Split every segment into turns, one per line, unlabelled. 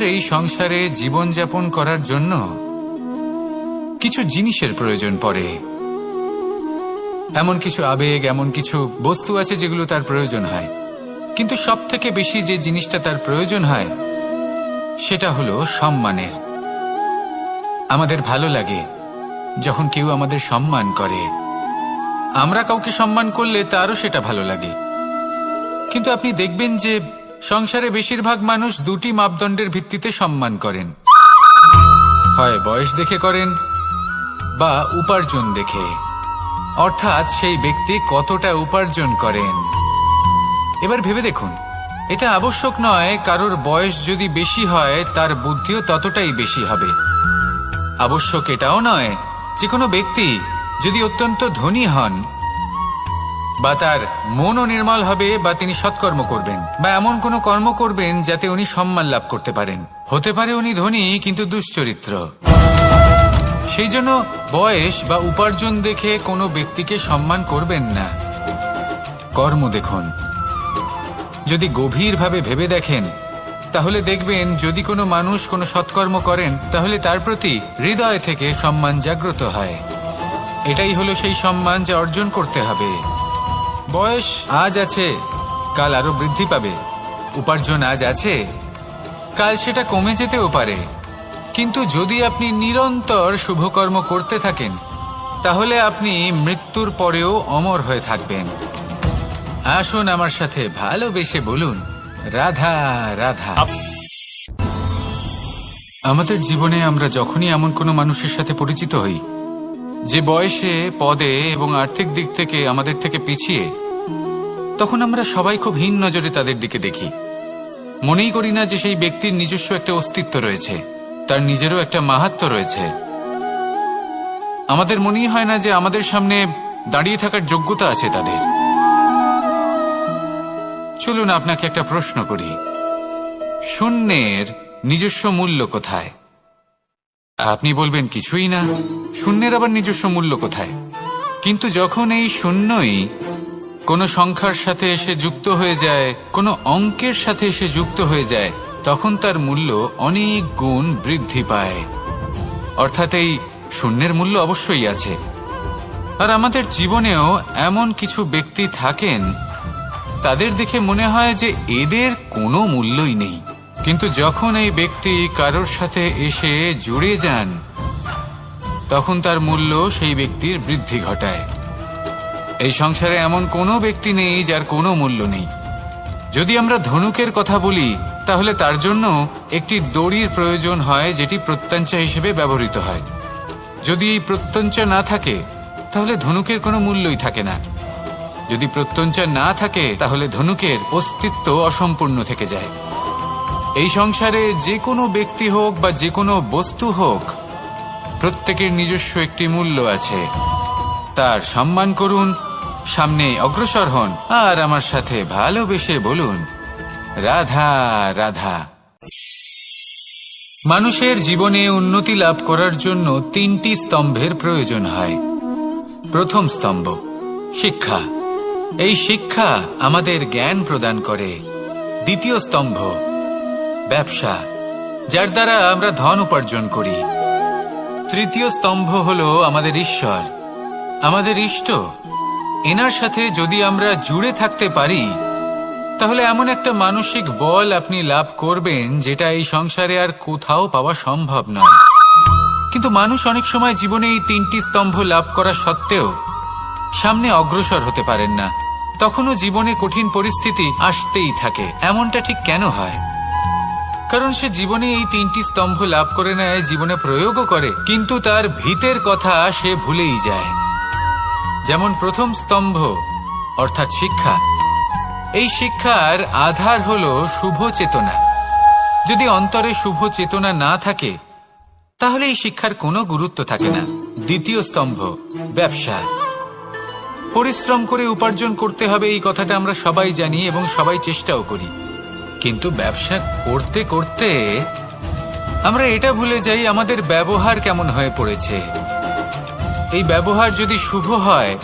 এই সংসারে জীবনযাপন করার জন্য কিছু জিনিসের প্রয়োজন পড়ে। এমন কিছু আবেগ, এমন কিছু বস্তু আছে যেগুলো তার প্রয়োজন হয়, কিন্তু সব থেকে বেশি যে জিনিসটা তার প্রয়োজন হয় সেটা হলো সম্মানের। আমাদের ভালো লাগে যখন কেউ আমাদের সম্মান করে, আমরা কাউকে সম্মান করলে তারও সেটা ভালো লাগে। কিন্তু আপনি দেখবেন যে সংসারে বেশিরভাগ মানুষ দুটি মাপদণ্ডের ভিত্তিতে সম্মান করেন, হয় বয়স দেখে করেন বা উপার্জন দেখে, অর্থাৎ সেই ব্যক্তি কতটা উপার্জন করেন। এবার ভেবে দেখুন, এটা আবশ্যক নয় কারোর বয়স যদি বেশি হয় তার বুদ্ধিও ততটাই বেশি হবে। আবশ্যক এটাও নয় যে কোনো ব্যক্তি যদি অত্যন্ত ধনী হন বা তার মনও নির্মল হবে বা তিনি সৎকর্ম করবেন বা এমন কোনো কর্ম করবেন যাতে উনি সম্মান লাভ করতে পারেন। হতে পারে উনি ধনী কিন্তু দুশ্চরিত্র। সেই জন্য বয়স বা উপার্জন দেখে কোনো ব্যক্তিকে সম্মান করবেন না, কর্ম দেখুন। যদি গভীরভাবে ভেবে দেখেন তাহলে দেখবেন যদি কোনো মানুষ কোনো সৎকর্ম করেন তাহলে তার প্রতি হৃদয় থেকে সম্মান জাগ্রত হয়। এটাই হলো সেই সম্মান যা অর্জন করতে হবে। বয়স আজ আছে, কাল আরো বৃদ্ধি পাবে। উপার্জন আজ আছে, কাল সেটা কমে যেতেও পারে। কিন্তু যদি আপনি নিরন্তর শুভকর্ম করতে থাকেন তাহলে আপনি মৃত্যুর পরেও অমর হয়ে থাকবেন। আসুন আমার সাথে ভালোবেসে বলুন, রাধা রাধা। আমাদের জীবনে আমরা যখনই এমন কোনো মানুষের সাথে পরিচিত হই যে বয়সে, পদে এবং আর্থিক দিক থেকে আমাদের থেকে পিছিয়ে, তখন আমরা সবাই খুব হীন নজরে তাদের দিকে দেখি। মনেই করি না যে সেই ব্যক্তির নিজস্ব একটা অস্তিত্ব রয়েছে, তার নিজেরও একটা মাহাত্ম্য রয়েছে। আমাদের মনেই হয় না যে আমাদের সামনে দাঁড়িয়ে থাকার যোগ্যতা আছে তাদের। চলুন আপনাকে একটা প্রশ্ন করি, শূন্যের নিজস্ব মূল্য কোথায়? আপনি বলবেন কিছুই না। শূন্যের আবার নিজস্ব মূল্য কোথায়? কিন্তু যখন এই শূন্যই কোনো সংখ্যার সাথে এসে যুক্ত হয়ে যায়, কোনো অঙ্কের সাথে এসে যুক্ত হয়ে যায়, তখন তার মূল্য অনেক গুণ বৃদ্ধি পায়। অর্থাৎ এই শূন্যের মূল্য অবশ্যই আছে। আর আমাদের জীবনেও এমন কিছু ব্যক্তি থাকেন, তাদের দেখে মনে হয় যে এদের কোনো মূল্যই নেই। কিন্তু যখন এই ব্যক্তি কারোর সাথে এসে জুড়ে যান তখন তার মূল্য সেই ব্যক্তির বৃদ্ধি ঘটায়। এই সংসারে এমন কোনো ব্যক্তি নেই যার কোনো মূল্য নেই। যদি আমরা ধনুকের কথা বলি তাহলে তার জন্য একটি দড়ির প্রয়োজন হয় যেটি প্রত্যঞ্চা হিসেবে ব্যবহৃত হয়। যদি এই প্রত্যঞ্চা না থাকে তাহলে ধনুকের কোনো মূল্যই থাকে না। যদি প্রত্যঞ্চা না থাকে তাহলে ধনুকের অস্তিত্ব অসম্পূর্ণ থেকে যায়। এই সংসারে যে কোনো ব্যক্তি হোক বা যে কোনো বস্তু হোক, প্রত্যেকের নিজস্ব একটি মূল্য আছে। তার সম্মান করুন, সামনে অগ্রসর হন, আর আমার সাথে ভালোবেসে বলুন, রাধা রাধা। মানুষের জীবনে উন্নতি লাভ করার জন্য তিনটি স্তম্ভের প্রয়োজন হয়। প্রথম স্তম্ভ শিক্ষা। এই শিক্ষা আমাদের জ্ঞান প্রদান করে। দ্বিতীয় স্তম্ভ ব্যবসা, যার দ্বারা আমরা ধন উপার্জন করি। তৃতীয় স্তম্ভ হলো আমাদের ঈশ্বর, আমাদের ইষ্ট। এনার সাথে যদি আমরা জুড়ে থাকতে পারি তাহলে এমন একটা মানসিক বল আপনি লাভ করবেন যেটা এই সংসারে আর কোথাও পাওয়া সম্ভব নয়। কিন্তু মানুষ অনেক সময় জীবনে এই তিনটি স্তম্ভ লাভ করা সত্ত্বেও সামনে অগ্রসর হতে পারেন না। তখনও জীবনে কঠিন পরিস্থিতি আসতেই থাকে। এমনটা ঠিক কেন হয়? কারণ সে জীবনে এই তিনটি স্তম্ভ লাভ করে নেয়, জীবনে প্রয়োগও করে, কিন্তু তার ভিতের কথা সে ভুলেই যায়। যেমন প্রথম স্তম্ভ অর্থাৎ শিক্ষা। এই শিক্ষার আধার হলো শুভ চেতনা। যদি অন্তরে শুভ চেতনা না থাকে তাহলে এই শিক্ষার কোনো গুরুত্ব থাকে না। দ্বিতীয় স্তম্ভ ব্যবসা। পরিশ্রম করে উপার্জন করতে হবে, এই কথাটা আমরা সবাই জানি এবং সবাই চেষ্টাও করি। কিন্তু ব্যবসা করতে করতে আমরা এটা ভুলে যাই আমাদের ব্যবহার কেমন হয়ে পড়েছে। এই ব্যবহার যদি শুভ হয়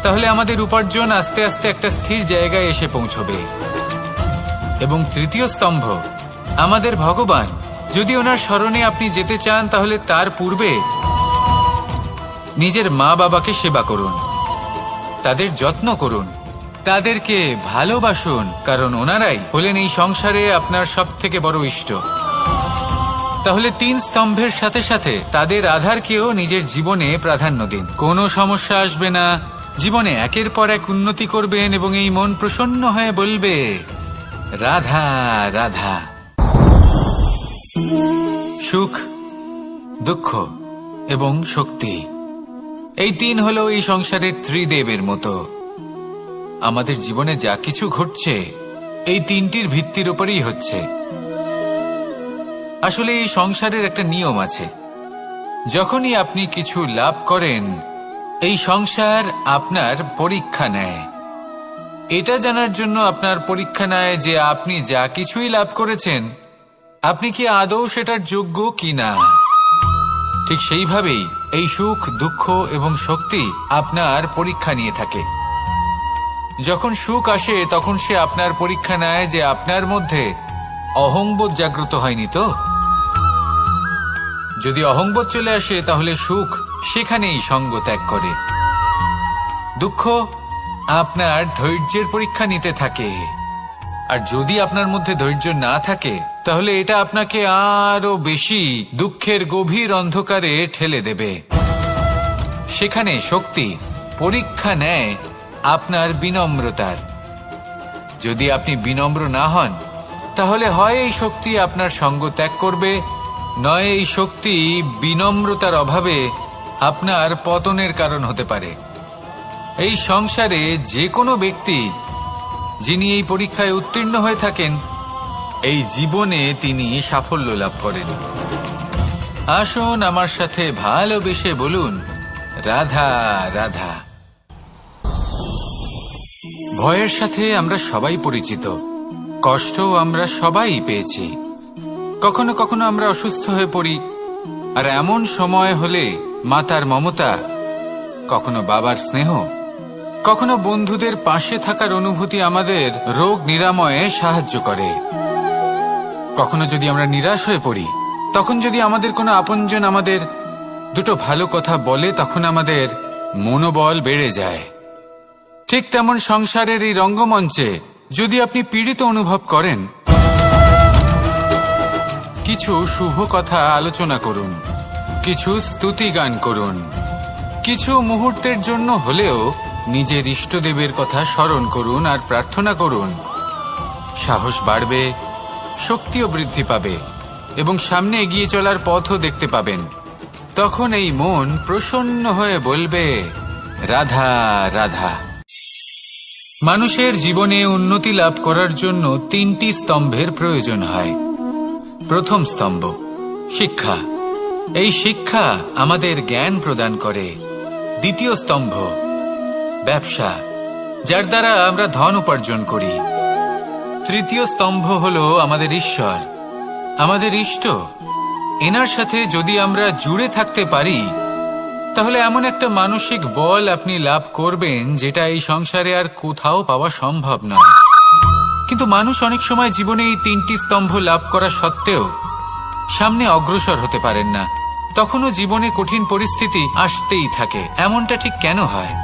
তাহলে আমাদের উপার্জন আস্তে আস্তে একটা স্থির জায়গায় এসে পৌঁছবে। এবং তৃতীয় স্তম্ভ আমাদের ভগবান, যদি ওনার স্মরণে আপনি যেতে চান তাহলে তার পূর্বে নিজের মা বাবাকে সেবা করুন, তাদের যত্ন করুন, তাদেরকে ভালোবাসুন, কারণ ওনারাই হলেন এই সংসারে আপনার সবথেকে বড় ইষ্ট। তাহলে 3 স্তম্ভের সাথে সাথে তাদের আধারকেও নিজের জীবনে প্রাধান্য দিন। কোনো সমস্যা আসবে না, জীবনে একের পর এক উন্নতি করবেন এবং এই মন প্রসন্ন হয়ে বলবে রাধা রাধা। সুখ, দুঃখ এবং শক্তি, এই 3 হলো এই সংসারের ত্রিদেবের মতো। আমাদের জীবনে যা কিছু ঘটছে এই 3টির ভিত্তির উপরেই হচ্ছে। আসলে এই সংসারের একটা নিয়ম আছে, যখনই আপনি কিছু লাভ করেন এই সংসার আপনার পরীক্ষা নেয়। এটা জানার জন্য আপনার পরীক্ষা নেয় যে আপনি যা কিছুই লাভ করেছেন আপনি কি আদৌ সেটার যোগ্য কিনা। ঠিক সেইভাবেই এই সুখ, দুঃখ এবং শক্তি আপনার পরীক্ষা নিয়ে থাকে। যখন সুখ আসে তখন সে আপনার পরীক্ষা নেয় যে আপনার মধ্যে অহংবোধ জাগ্রত হয়নি তো। যদি অহংবোধ চলে আসে তাহলে সুখ সেখানেই সঙ্গ ত্যাগ করে। দুঃখ আপনার ধৈর্যের পরীক্ষা নিতে থাকে, আর যদি আপনার মধ্যে ধৈর্য না থাকে তাহলে এটা আপনাকে আরো বেশি দুঃখের গভীর অন্ধকারে ঠেলে দেবে। সেখানে শক্তি পরীক্ষা নেয় আপনার বিনম্রতার। যদি আপনি বিনম্র না হন তাহলে হয় এই শক্তি আপনার সঙ্গ ত্যাগ করবে, নয় এই শক্তি বিনম্রতার অভাবে আপনার পতনের কারণ হতে পারে। এই সংসারে যে কোনো ব্যক্তি যিনি এই পরীক্ষায় উত্তীর্ণ হয়ে থাকেন এই জীবনে তিনি সাফল্য লাভ করেন। আসুন আমার সাথে ভালোবেসে বলুন রাধা রাধা। ভয়ের সাথে আমরা সবাই পরিচিত, কষ্ট আমরা সবাই পেয়েছি। কখনো কখনো আমরা অসুস্থ হয়ে পড়ি, আর এমন সময় হলে মাতার মমতা, কখনো বাবার স্নেহ, কখনো বন্ধুদের পাশে থাকার অনুভূতি আমাদের রোগ নিরাময়ে সাহায্য করে। কখনো যদি আমরা নিরাশ হয়ে পড়ি তখন যদি আমাদের কোনো আপনজন আমাদের দুটো ভালো কথা বলে তখন আমাদের মনোবল বেড়ে যায়। ঠিক তেমন সংসারের এই রঙ্গমঞ্চে যদি আপনি পীড়িত অনুভব করেন, কিছু শুভ কথা আলোচনা করুন, কিছু স্তুতি গান করুন, কিছু মুহূর্তের জন্য হলেও নিজের ইষ্টদেবের কথা স্মরণ করুন আর প্রার্থনা করুন। সাহস বাড়বে, শক্তিও বৃদ্ধি পাবে এবং সামনে এগিয়ে চলার পথও দেখতে পাবেন। তখন এই মন প্রসন্ন হয়ে বলবে রাধা রাধা। মানুষের জীবনে উন্নতি লাভ করার জন্য 3টি স্তম্ভের প্রয়োজন হয়। প্রথম স্তম্ভ শিক্ষা, এই শিক্ষা আমাদের জ্ঞান প্রদান করে। দ্বিতীয় স্তম্ভ ব্যবসা, যার দ্বারা আমরা ধন উপার্জন করি। তৃতীয় স্তম্ভ হলো আমাদের ঈশ্বর, আমাদের ইষ্ট। এনার সাথে যদি আমরা জুড়ে থাকতে পারি তাহলে এমন একটা মানসিক বল আপনি লাভ করবেন যেটা এই সংসারে আর কোথাও পাওয়া সম্ভব নয়। কিন্তু মানুষ অনেক সময় জীবনে এই 3টি স্তম্ভ লাভ করা সত্ত্বেও সামনে অগ্রসর হতে পারেন না। তখনও জীবনে কঠিন পরিস্থিতি আসতেই থাকে। এমনটা ঠিক কেন হয়?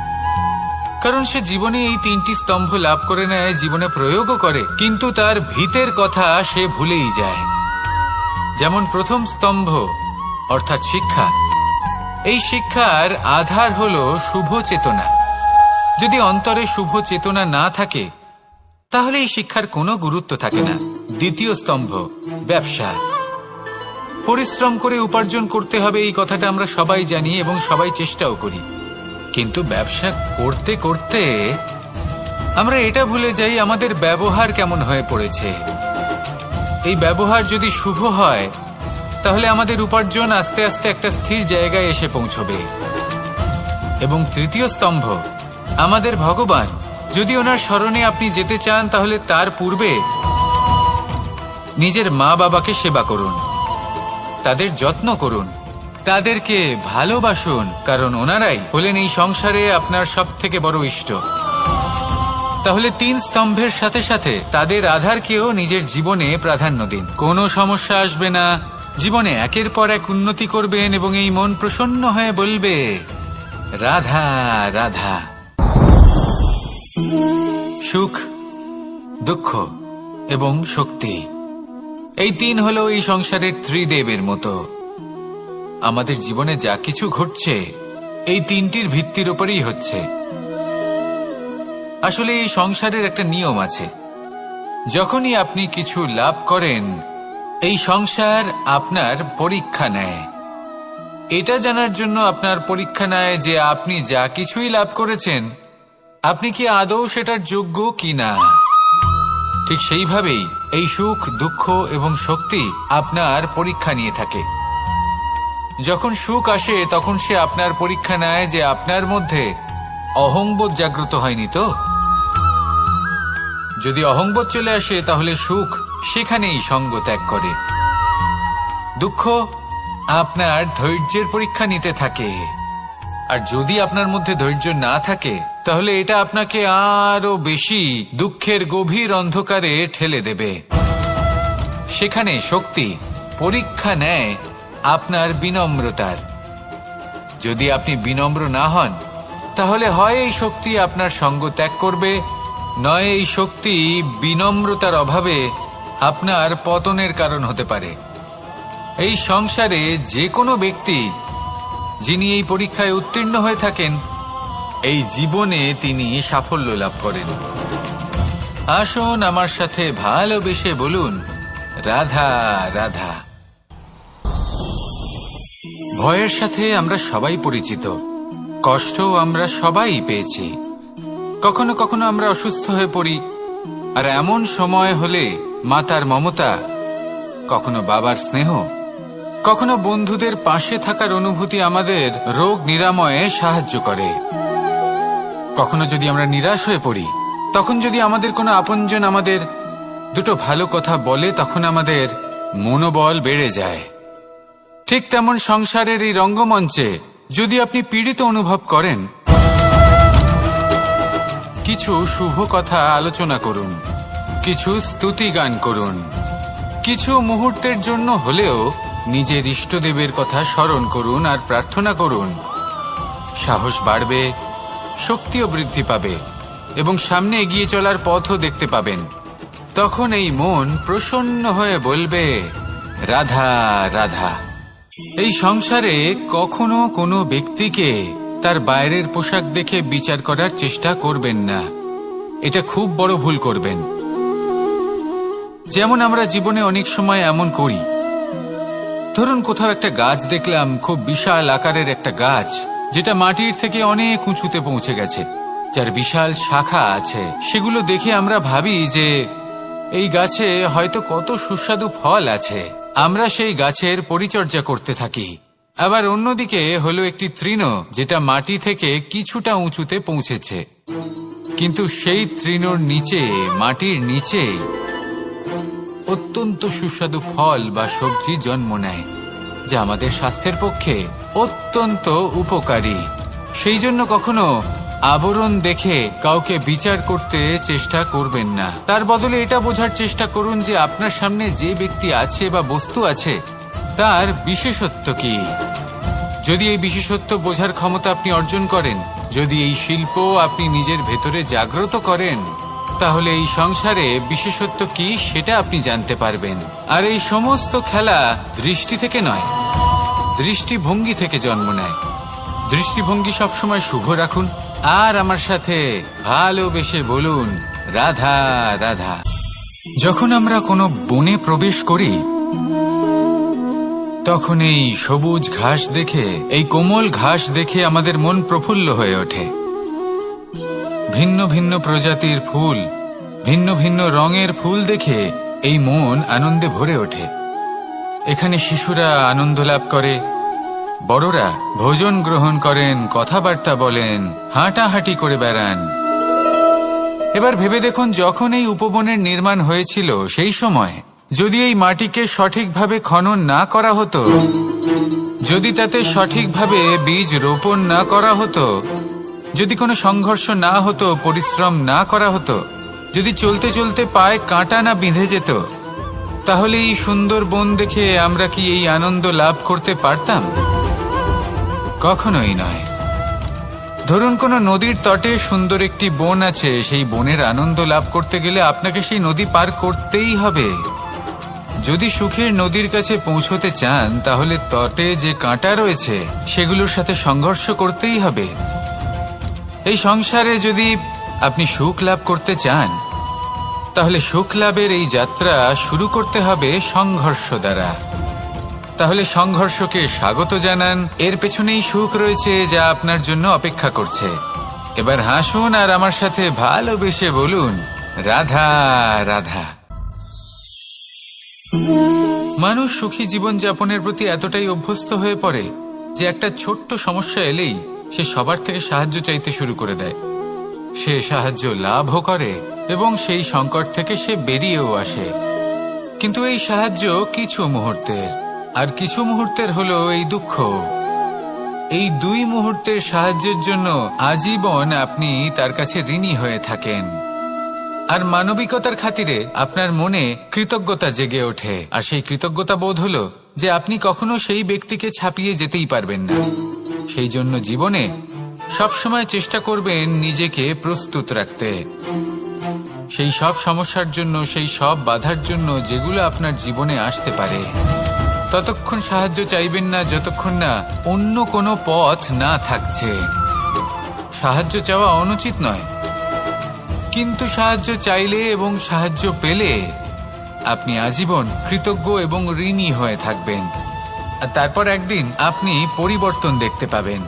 কারণ সে জীবনে এই 3টি স্তম্ভ লাভ করে নেয়, জীবনে প্রয়োগও করে, কিন্তু তার ভিতের কথা সে ভুলেই যায়। যেমন প্রথম স্তম্ভ অর্থাৎ শিক্ষা, এই শিক্ষার আধার হলো শুভ চেতনা। যদি অন্তরে শুভ চেতনা না থাকে তাহলে এই শিক্ষার কোনো গুরুত্ব থাকে না। দ্বিতীয় স্তম্ভ ব্যবসা, পরিশ্রম করে উপার্জন করতে হবে এই কথাটা আমরা সবাই জানি এবং সবাই চেষ্টাও করি, কিন্তু ব্যবসা করতে করতে আমরা এটা ভুলে যাই আমাদের ব্যবহার কেমন হয়ে পড়েছে। এই ব্যবহার যদি শুভ হয় তাহলে আমাদের উপার্জন আস্তে আস্তে একটা স্থির জায়গায় এসে পৌঁছবে। এবং তৃতীয় স্তম্ভ আমাদের ভগবান, যদি ওনার স্মরণে আপনি যেতে চান তাহলে তার পূর্বে নিজের মা বাবাকে সেবা করুন, তাদের যত্ন করুন, তাদেরকে ভালোবাসুন, কারণ ওনারাই হলেন এই সংসারে আপনার সবথেকে বড় ইষ্ট। তাহলে 3 স্তম্ভের সাথে সাথে তাদের আধারকেও নিজের জীবনে প্রাধান্য দিন। কোনো সমস্যা আসবে না, জীবনে একের পর এক উন্নতি করবেন এবং এই মন প্রসন্ন হয়ে বলবে, রাধা রাধা। সুখ, দুঃখ এবং শক্তি, এই তিন হলো এই সংসারের ত্রিদেবের মতো। আমাদের জীবনে যা কিছু ঘটছে এই তিনটির ভিত্তির উপরেই হচ্ছে। আসলে এই সংসারের একটা নিয়ম আছে, যখনই আপনি কিছু লাভ করেন এই সংসার আপনার পরীক্ষা নেয়। এটা জানার জন্য আপনার পরীক্ষা নেয় যে আপনি যা কিছুই লাভ করেছেন আপনি কি আদৌ সেটার যোগ্য কিনা। ঠিক সেইভাবেই এই সুখ, দুঃখ এবং শক্তি আপনার পরীক্ষা নিয়ে থাকে। যখন সুখ আসে তখন সে আপনার পরীক্ষা নেয় যে আপনার মধ্যে অহংবোধ জাগ্রত হয়নি তো। যদি অহংবোধ চলে আসে তাহলে সুখ সেখানেই সঙ্গ ত্যাগ করে। দুঃখ আপনার ধৈর্যের পরীক্ষা নিতে থাকে, আর যদি আপনার মধ্যে ধৈর্য না থাকে তাহলে এটা আপনাকে আরো বেশি দুঃখের গভীর অন্ধকারে ঠেলে দেবে। সেখানে শক্তি পরীক্ষা নেয় আপনার বিনম্রতার। যদি আপনি বিনম্র না হন তাহলে হয় এই শক্তি আপনার সঙ্গ ত্যাগ করবে, নয় এই শক্তি বিনম্রতার অভাবে আপনার পতনের কারণ হতে পারে। এই সংসারে যে কোনো ব্যক্তি যিনি এই পরীক্ষায় উত্তীর্ণ হয়ে থাকেন এই জীবনে তিনি সাফল্য লাভ করেন। আসুন আমার সাথে ভালোবেসে বলুন, রাধা রাধা। ভয়ের সাথে আমরা সবাই পরিচিত, কষ্ট আমরা সবাই পেয়েছি। কখনো কখনো আমরা অসুস্থ হয়ে পড়ি, আর এমন সময় হলে মাতার মমতা, কখনো বাবার স্নেহ, কখনো বন্ধুদের পাশে থাকার অনুভূতি আমাদের রোগ নিরাময়ে সাহায্য করে। কখনো যদি আমরা নিরাশ হয়ে পড়ি, তখন যদি আমাদের কোনো আপনজন আমাদের দুটো ভালো কথা বলে তখন আমাদের মনোবল বেড়ে যায়। ঠিক তেমন সংসারের এই রঙ্গমঞ্চে যদি আপনি পীড়িত অনুভব করেন, কিছু শুভ কথা আলোচনা করুন, কিছু স্তুতি গান করুন, কিছু মুহূর্তের জন্য হলেও নিজের ইষ্টদেবের কথা স্মরণ করুন আর প্রার্থনা করুন। সাহস বাড়বে, শক্তিও বৃদ্ধি পাবে এবং সামনে এগিয়ে চলার পথও দেখতে পাবেন। তখন এই মন প্রসন্ন হয়ে বলবে, রাধা রাধা। এই সংসারে কখনো কোনো ব্যক্তিকে তার বাইরের পোশাক দেখে বিচার করার চেষ্টা করবেন না, এটা খুব বড় ভুল করবেন। যেমন আমরা জীবনে অনেক সময় এমন করি, ধরুন কোথাও একটা গাছ দেখলাম, খুব বিশাল আকারের একটা গাছ যেটা মাটির থেকে অনেক উঁচুতে পৌঁছে গেছে, যার বিশাল শাখা আছে। সেগুলো দেখে আমরা ভাবি যে এই গাছে হয়তো কত সুস্বাদু ফল আছে, আমরা সেই গাছের পরিচর্যা করতে থাকি। আবার অন্যদিকে হলো একটি তৃণ যেটা মাটি থেকে কিছুটা উঁচুতে পৌঁছেছে, কিন্তু সেই তৃণর নিচে, মাটির নিচে অত্যন্ত সুস্বাদু ফল বা সবজি জন্ম নেয়, যা আমাদের স্বাস্থ্যের পক্ষে অত্যন্ত উপকারী। সেই জন্য কখনো আবরণ দেখে কাউকে বিচার করতে চেষ্টা করবেন না। তার বদলে এটা বোঝার চেষ্টা করুন যে আপনার সামনে যে ব্যক্তি আছে বা বস্তু আছে তার বিশেষত্ব কি। যদি এই বিশেষত্ব বোঝার ক্ষমতা আপনি অর্জন করেন, যদি এই শিল্প আপনি নিজের ভেতরে জাগ্রত করেন, তাহলে এই সংসারে বিশেষত্ব কি সেটা আপনি জানতে পারবেন। আর এই সমস্ত খেলা দৃষ্টি থেকে নয়, দৃষ্টিভঙ্গি থেকে জন্ম নেয়। দৃষ্টিভঙ্গি সবসময় শুভ রাখুন আর আমার সাথে ভালোবেসে বলুন, রাধা রাধা। যখন আমরা কোনো বনে প্রবেশ করি তখন এই সবুজ ঘাস দেখে, এই কোমল ঘাস দেখে আমাদের মন প্রফুল্ল হয়ে ওঠে। ভিন্ন ভিন্ন প্রজাতির ফুল, ভিন্ন ভিন্ন রঙের ফুল দেখে এই মন আনন্দে ভরে ওঠে। এখানে শিশুরা আনন্দ লাভ করে, বড়রা ভোজন গ্রহণ করেন, কথাবার্তা বলেন, হাঁটাহাঁটি করে বেড়ান। এবার ভেবে দেখুন, যখন এই উপবনের নির্মাণ হয়েছিল সেই সময় যদি এই মাটিকে সঠিকভাবে খনন না করা হতো, যদি তাতে সঠিকভাবে বীজ রোপণ না করা হতো, যদি কোনো সংঘর্ষ না হতো, পরিশ্রম না করা হতো, যদি চলতে চলতে পায়ে কাঁটা না বিঁধে যেত, তাহলে এই সুন্দর বন দেখে আমরা কি এই আনন্দ লাভ করতে পারতাম? কখনোই নয়। ধরুন কোনো নদীর তটে সুন্দর একটি বন আছে, সেই বনের আনন্দ লাভ করতে গেলে আপনাকে সেই নদী পার করতেই হবে। যদি সুখের নদীর কাছে পৌঁছতে চান তাহলে তটে যে কাঁটা রয়েছে সেগুলোর সাথে সংঘর্ষ করতেই হবে। এই সংসারে যদি আপনি সুখ লাভ করতে চান তাহলে সুখ লাভের এই যাত্রা শুরু করতে হবে সংঘর্ষ দ্বারা। তাহলে সংঘর্ষকে স্বাগত জানান, এর পেছনেই সুখ রয়েছে যা আপনার জন্য অপেক্ষা করছে। এবার হাসুন আর আমার সাথে ভালোবেসে বলুন, রাধা রাধা। মানুষ সুখী জীবন যাপনের প্রতি এতটাই অভ্যস্ত হয়ে পড়ে যে একটা ছোট্ট সমস্যা এলেই সে সবার থেকে সাহায্য চাইতে শুরু করে দেয়। সে সাহায্য লাভও করে এবং সেই সংকট থেকে সে বেরিয়েও আসে। কিন্তু এই সাহায্য কিছু মুহূর্তের, আর কিছু মুহূর্তের হলো এই দুঃখ। এই দুই মুহূর্তের সাহায্যের জন্য আজীবন আপনি তার কাছে ঋণী হয়ে থাকেন। আর মানবিকতার খাতিরে আপনার মনে কৃতজ্ঞতা জেগে ওঠে, আর সেই কৃতজ্ঞতা বোধ হলো যে আপনি কখনো সেই ব্যক্তিকে ছাপিয়ে যেতেই পারবেন না। সেই জন্য জীবনে সবসময় চেষ্টা করবেন নিজেকে প্রস্তুত রাখতে সেই সব সমস্যার জন্য, সেই সব বাধার জন্য যেগুলো আপনার জীবনে আসতে পারে। ততক্ষণ সাহায্য চাইবেন না যতক্ষণ না অন্য কোনো পথ না থাকছে। সাহায্য চাওয়া অনুচিত নয়, কিন্তু সাহায্য চাইলে এবং সাহায্য পেলে আপনি আজীবন কৃতজ্ঞ এবং ঋণী হয়ে থাকবেন। আর তারপর একদিন আপনি পরিবর্তন দেখতে পাবেন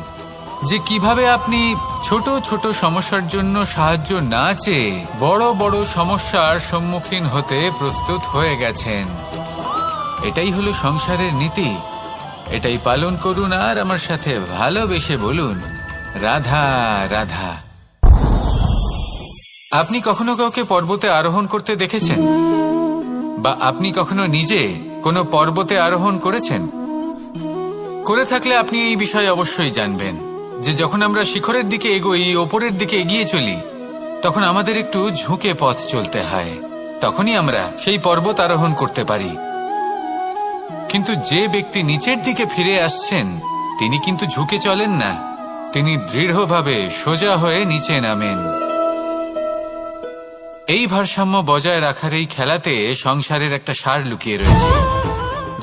যে কিভাবে আপনি ছোট ছোট সমস্যার জন্য সাহায্য না চেয়ে বড় বড় সমস্যার সম্মুখীন হতে প্রস্তুত হয়ে গেছেন। এটাই হলো সংসারের নীতি। এটাই পালন করুন আর আমার সাথে ভালোবেসে বলুন, রাধা রাধা। আপনি কখনো কাউকে পর্বতে আরোহণ করতে দেখেছেন? বা আপনি কখনো নিজে কোনো পর্বতে আরোহণ করেছেন? করে থাকলে আপনি এই বিষয়ে অবশ্যই জানবেন যে যখন আমরা শিখরের দিকে এগোই, ওপরের দিকে এগিয়ে চলি, তখন আমাদের একটু ঝুঁকে পথ চলতে হয়। তখনই আমরা সেই পর্বত আরোহণ করতে পারি। কিন্তু যে ব্যক্তি নিচের দিকে ফিরে আসছেন তিনি কিন্তু ঝুঁকে চলেন না, তিনি দৃঢ়ভাবে সোজা হয়ে নিচে নামেন। এই ভারসাম্য বজায় রাখার এই খেলাতে সংসারের একটা সার লুকিয়ে রয়েছে।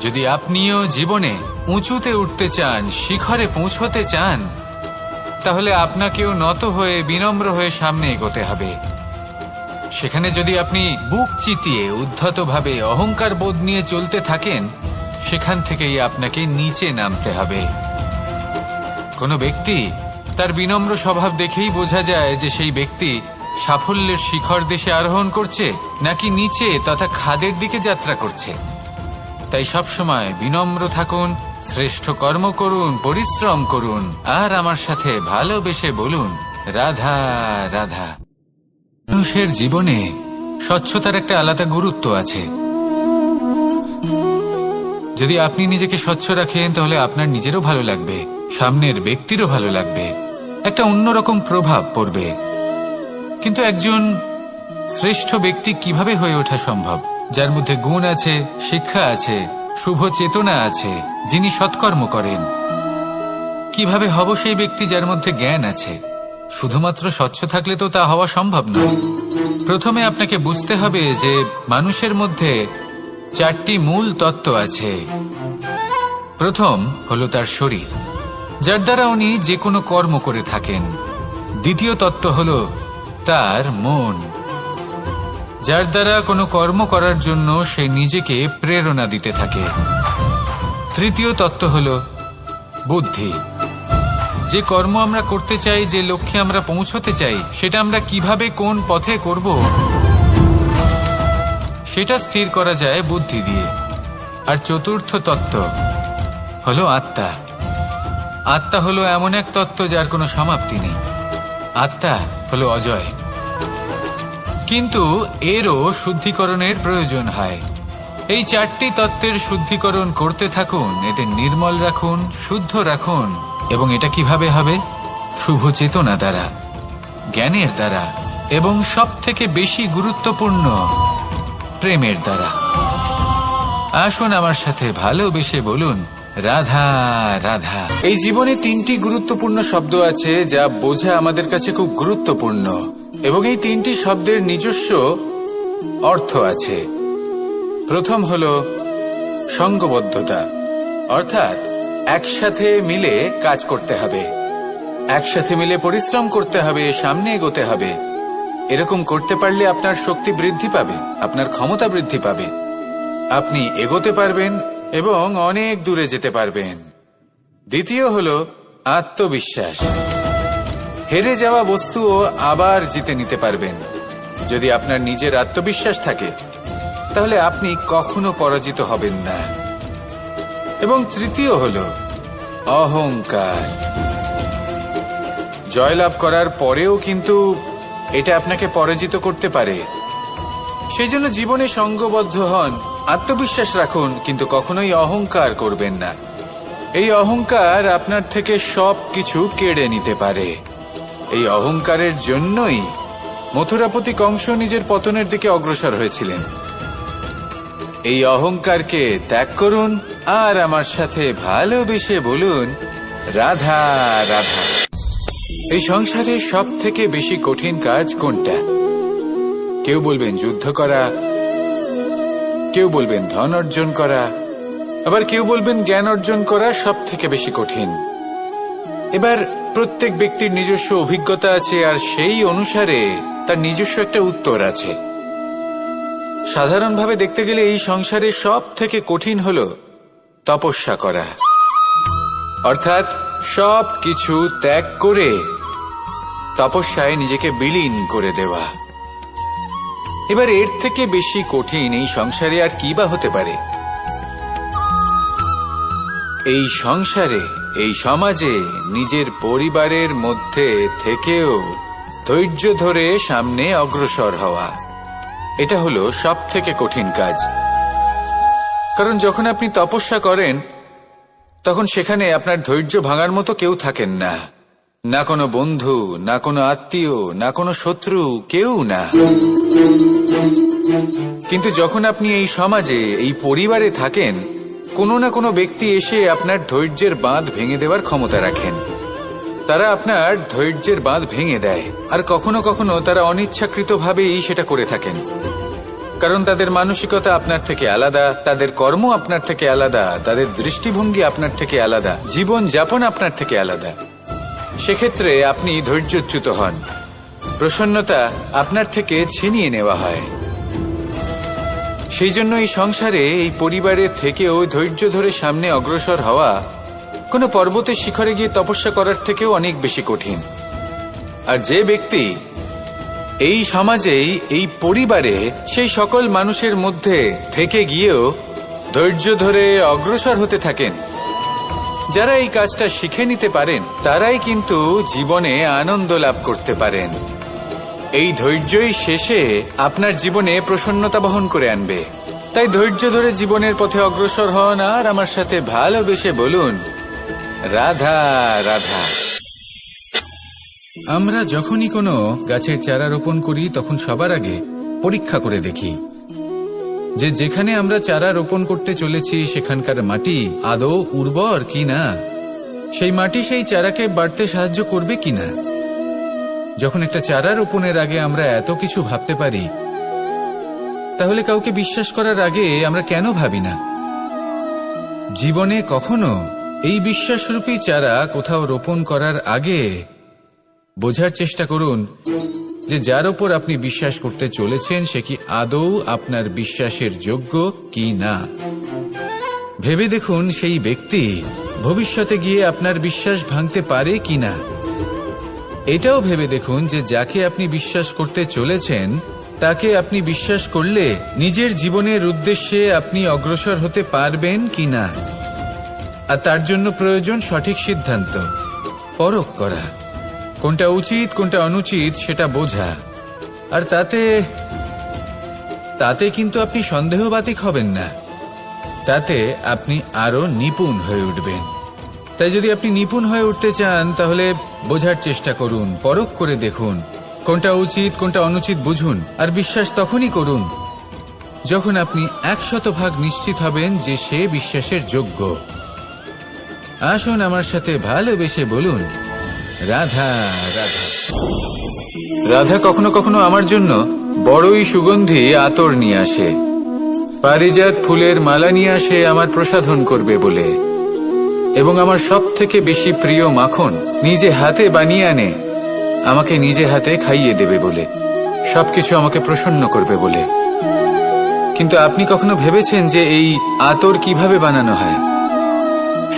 যদি আপনিও জীবনে উঁচুতে উঠতে চান, শিখরে পৌঁছতে চান, তাহলে আপনাকেও নত হয়ে বিনম্র হয়ে সামনে এগোতে হবে। সেখানে যদি আপনি বুক চিতিয়ে উদ্ধতভাবে অহংকার বোধ নিয়ে চলতে থাকেন, সেখান থেকেই আপনাকে নিচে নামতে হবে। কোনো ব্যক্তি তার বিনম্র স্বভাব দেখেই বোঝা যায় যে সেই ব্যক্তি সাফল্যের শিখর দেশে আরোহণ করছে নাকি নিচে তথা খাদের দিকে যাত্রা করছে। তাই সবসময় বিনম্র থাকুন, শ্রেষ্ঠ কর্ম করুন, পরিশ্রম করুন আর আমার সাথে ভালোবেসে বলুন, রাধা রাধা। মানুষের জীবনে স্বচ্ছতার একটা আলাদা গুরুত্ব আছে। যদি আপনি নিজেকে স্বচ্ছ রাখেন তাহলে আপনার নিজেরও ভালো লাগবে, সামনের ব্যক্তিরও ভালো লাগবে, একটা অন্যরকম প্রভাব পড়বে। কিন্তু একজন শ্রেষ্ঠ ব্যক্তি কিভাবে হয়ে ওঠা সম্ভব? যার মধ্যে গুণ আছে, শিক্ষা আছে, শুভ চেতনা আছে, যিনি সৎকর্ম করেন। কিভাবে হব সেই ব্যক্তি যার মধ্যে জ্ঞান আছে? শুধুমাত্র স্বচ্ছ থাকলে তো তা হওয়া সম্ভব নয়। প্রথমে আপনাকে বুঝতে হবে যে মানুষের মধ্যে চারটি মূল তত্ত্ব আছে। প্রথম হলো তার শরীর, যার দ্বারা উনি যে কোনো কর্ম করে থাকেন। দ্বিতীয় তত্ত্ব হলো তার মন, যার দ্বারা কোনো কর্ম করার জন্য সে নিজেকে প্রেরণা দিতে থাকে। তৃতীয় তত্ত্ব হলো বুদ্ধি, যে কর্ম আমরা করতে চাই, যে লক্ষ্যে আমরা পৌঁছতে চাই, সেটা আমরা কিভাবে কোন পথে করব সেটা স্থির করা যায় বুদ্ধি দিয়ে। আর চতুর্থ তত্ত্ব হলো আত্মা। আত্মা হলো এমন এক তত্ত্ব যার কোনো সমাপ্তি নেই। আত্মা হলো অজয়, কিন্তু এরও শুদ্ধিকরণের প্রয়োজন হয়। এই চারটি তত্ত্বের শুদ্ধিকরণ করতে থাকুন, এতে নির্মল রাখুন, শুদ্ধ রাখুন। এবং এটা কিভাবে হবে? শুভ চেতনা দ্বারা, জ্ঞানের দ্বারা, এবং সব থেকে বেশি গুরুত্বপূর্ণ প্রেমের দ্বারা। আসুন আমার সাথে ভালোবেসে বলুন, রাধা রাধা। এই জীবনে 3টি গুরুত্বপূর্ণ শব্দ আছে যা বোঝা আমাদের কাছে খুব গুরুত্বপূর্ণ, এবং এই 3টি শব্দের নিজস্ব অর্থ আছে। প্রথম হলো সঙ্গবদ্ধতা, অর্থাৎ একসাথে মিলে কাজ করতে হবে, একসাথে মিলে পরিশ্রম করতে হবে, সামনে এগোতে হবে। এরকম করতে পারলে আপনার শক্তি বৃদ্ধি পাবে, আপনার ক্ষমতা বৃদ্ধি পাবে, আপনি এগোতে পারবেন এবং অনেক দূরে যেতে পারবেন। দ্বিতীয় হলো আত্মবিশ্বাস। হেরে যাওয়া বস্তুও আবার জিতে নিতে পারবেন। যদি আপনার নিজের আত্মবিশ্বাস থাকে তাহলে আপনি কখনো পরাজিত হবেন না। এবং তৃতীয় হলো অহংকার। জয়লাভ করার পরেও কিন্তু এটা আপনাকে পরাজিত করতে পারে। সেই জন্য জীবনে সঙ্গবদ্ধ হন, আত্মবিশ্বাস রাখুন, কিন্তু কখনোই অহংকার করবেন না। এই অহংকার আপনার থেকে সবকিছু কেড়ে নিতে পারে। এই অহংকারের জন্যই মথুরাপতি কংস নিজের পতনের দিকে অগ্রসর হয়েছিলেন। এই অহংকারকে ত্যাগ করুন আর আমার সাথে ভালোবেসে বলুন, রাধা রাধা। এই সংসারে সব থেকে বেশি কঠিন কাজ কোনটা? কেউ বলবেন যুদ্ধ করা, কেউ বলবেন ধন অর্জন করা, আবার কেউ বলবেন জ্ঞান অর্জন করা সব থেকে বেশি কঠিন। এবার প্রত্যেক ব্যক্তির নিজস্ব অভিজ্ঞতা আছে আর সেই অনুসারে তার নিজস্ব একটা উত্তর আছে। সাধারণভাবে দেখতে গেলে এই সংসারে সব থেকে কঠিন হলো তপস্যা করা, অর্থাৎ সব কিছু ত্যাগ করে তপস্যায় নিজেকে বিলীন করে দেওয়া। এবার এর থেকে বেশি কঠিন এই সংসারে আর কি বা হতে পারে? এই সংসারে, এই সমাজে, নিজের পরিবারের মধ্যে থেকেও ধৈর্য ধরে সামনে অগ্রসর হওয়া, এটা হলো সব থেকে কঠিন কাজ। কারণ যখন আপনি তপস্যা করেন তখন সেখানে আপনার ধৈর্য ভাঙার মতো কেউ থাকেন না, না কোনো বন্ধু, না কোনো আত্মীয়, না কোনো শত্রু, কেউ না। কিন্তু যখন আপনি এই সমাজে, এই পরিবারে থাকেন, কোনো না কোনো ব্যক্তি এসে আপনার ধৈর্যের বাঁধ ভেঙে দেওয়ার ক্ষমতা রাখেন। তারা আপনার ধৈর্যের বাঁধ ভেঙে দেয়, আর কখনো কখনো তারা অনিচ্ছাকৃতভাবেই সেটা করে থাকেন। কারণ তাদের মানসিকতা আপনার থেকে আলাদা, তাদের কর্ম আপনার থেকে আলাদা, তাদের দৃষ্টিভঙ্গি আপনার থেকে আলাদা, জীবন যাপন আপনার থেকে আলাদা। সেক্ষেত্রে আপনি ধৈর্যচ্যুত হন, প্রসন্নতা আপনার থেকে ছিনিয়ে নেওয়া হয়। সেই জন্য এই সংসারে, এই পরিবারের থেকেও ধৈর্য ধরে সামনে অগ্রসর হওয়া কোনো পর্বতের শিখরে গিয়ে তপস্যা করার থেকেও অনেক বেশি কঠিন। আর যে ব্যক্তি এই সমাজেই, এই পরিবারে, সেই সকল মানুষের মধ্যে থেকে গিয়েও ধৈর্য ধরে অগ্রসর হতে থাকেন, যারা এই কাজটা শিখে নিতে পারেন, তারাই কিন্তু জীবনে আনন্দ লাভ করতে পারেন। এই ধৈর্যই শেষে আপনার জীবনে প্রসন্নতা বহন করে আনবে। তাই ধৈর্য ধরে জীবনের পথে অগ্রসর হন আর আমার সাথে ভালোবেসে বলুন, রাধা রাধা। আমরা যখনই কোনো গাছের চারা রোপণ করি তখন সবার আগে পরীক্ষা করে দেখি যে যেখানে আমরা চারা রোপণ করতে চলেছি সেখানকার মাটি আদৌ উর্বর কিনা, সেই মাটি সেই চারাকে বাড়তে সাহায্য করবে কিনা। যখন একটা চারা রোপণের আগে আমরা এত কিছু ভাবতে পারি, তাহলে কাউকে বিশ্বাস করার আগে আমরা কেন ভাবি না? জীবনে কখনো এই বিশ্বাসরূপী চারা কোথাও রোপণ করার আগে বোঝার চেষ্টা করুন যে যার উপর আপনি বিশ্বাস করতে চলেছেন সে কি আদৌ আপনার বিশ্বাসের যোগ্য কি না। ভেবে দেখুন সেই ব্যক্তি ভবিষ্যতে গিয়ে আপনার বিশ্বাস ভাঙতে পারে কিনা। এটাও ভেবে দেখুন যে যাকে আপনি বিশ্বাস করতে চলেছেন তাকে আপনি বিশ্বাস করলে নিজের জীবনের উদ্দেশ্যে আপনি অগ্রসর হতে পারবেন কিনা। আর তার জন্য প্রয়োজন সঠিক সিদ্ধান্ত, পরখ করা, কোনটা উচিত কোনটা অনুচিত সেটা বোঝা। আর তাতে কিন্তু আপনি সন্দেহবাতিক হবেন না, তাতে আপনি আরো নিপুণ হয়ে উঠবেন। তাই যদি আপনি নিপুণ হয়ে উঠতে চান তাহলে বোঝার চেষ্টা করুন, পরখ করে দেখুন, কোনটা উচিত কোনটা অনুচিত বুঝুন, আর বিশ্বাস তখনই করুন যখন আপনি 100% নিশ্চিত হবেন যে সে বিশ্বাসের যোগ্য। আসুন আমার সাথে ভালোবেসে বলুন, রাধা রাধা। রাধা কখনো কখনো আমার জন্য বড়ই সুগন্ধি আতর নিয়ে আসে, পারিজাত ফুলের মালা নিয়ে আসে আমার প্রসাধন করবে বলে, এবং আমার সব থেকে বেশি প্রিয় মাখন নিজে হাতে বানিয়ে আনে আমাকে নিজে হাতে খাইয়ে দেবে বলে, সবকিছু আমাকে প্রসন্ন করবে বলে। কিন্তু আপনি কখনো ভেবেছেন যে এই আতর কিভাবে বানানো হয়?